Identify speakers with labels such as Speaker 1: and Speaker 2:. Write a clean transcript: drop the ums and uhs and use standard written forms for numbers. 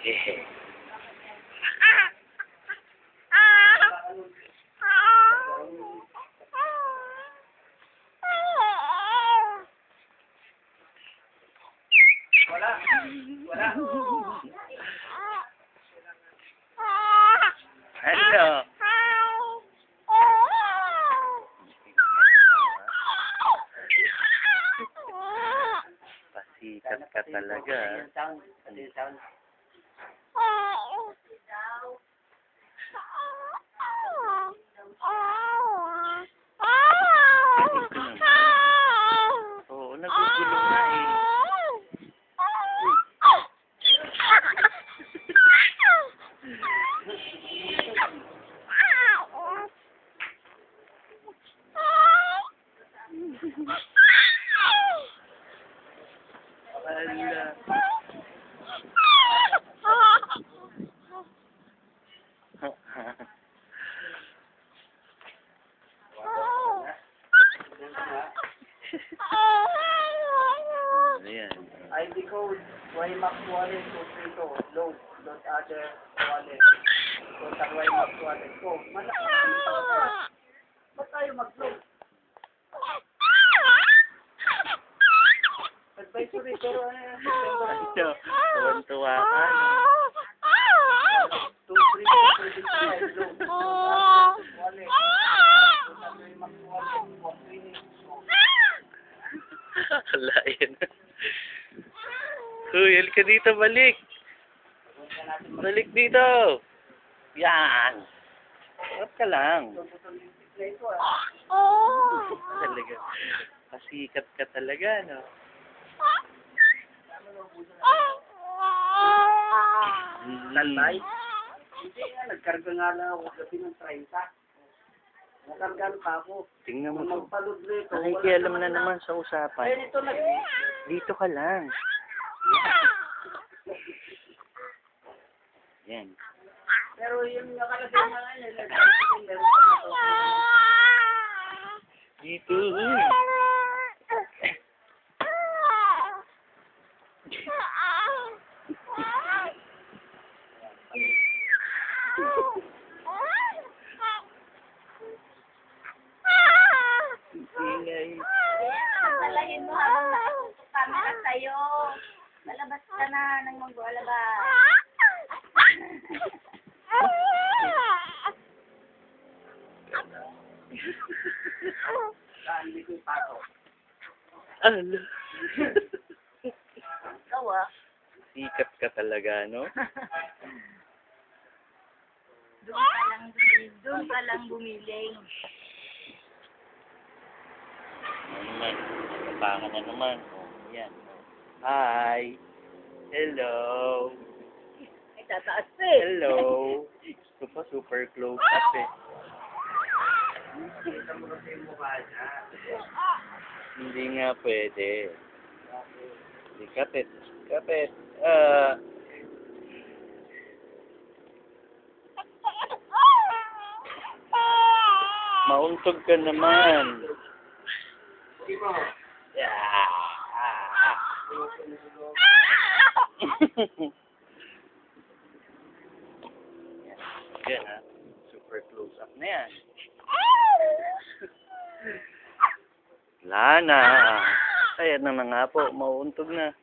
Speaker 1: Eh.
Speaker 2: Wala. Wala.
Speaker 1: Hello. Pasikat ka talaga.
Speaker 2: Sound.
Speaker 1: Oo, nagugulo nga eh. Ala. Ayan.
Speaker 2: ID code YMAX wallet 232 load not other wallet. Contact YMAX wallet ko. Ba't tayo mag-load? Advisory pero
Speaker 1: Ito, tuwan-tuwa ka.
Speaker 2: 232 load. Wallet. Contact YMAX wallet.
Speaker 1: Kalain. Uy, halika dito, balik. Balik dito. Yan. Harap ka lang. Talaga. Pasikat ka talaga, no?
Speaker 2: Lalay? Hindi nga, nagkarga nga lang ako gabi ng 30. Nakargaan pa ako.
Speaker 1: Tingnan mo to.
Speaker 2: Magpalod rito.
Speaker 1: Nakikialam na naman sa usapan.
Speaker 2: Ayun ito
Speaker 1: Dito ka lang. Yan.
Speaker 2: Pero yung nakalagay na ngayon,
Speaker 1: Dito. Ingay.
Speaker 3: Pagdalahin mo habang nakatutok camera sa'yo. Malabas ka na nang mag-alabas.
Speaker 2: saan dito yung pato.
Speaker 1: Ala.
Speaker 3: Ikaw
Speaker 1: Sikat ka talaga, no?
Speaker 3: Doon ka lang bumiling.
Speaker 1: Ano naman? Kapangan na naman. Oh, yan. Hi. Hello.
Speaker 3: Ay, tataas eh.
Speaker 1: Hello. Ito pa, super close up eh.
Speaker 2: Kita mo kasi yung mukha niya.
Speaker 1: Hindi nga pwede. Hindi, kapit. Kapit. Mauntog ka naman.
Speaker 2: Di mo?
Speaker 1: Yeah. Yan ha. Super close up na yan. Wala na. Ayan na nga po. Mauuntog na.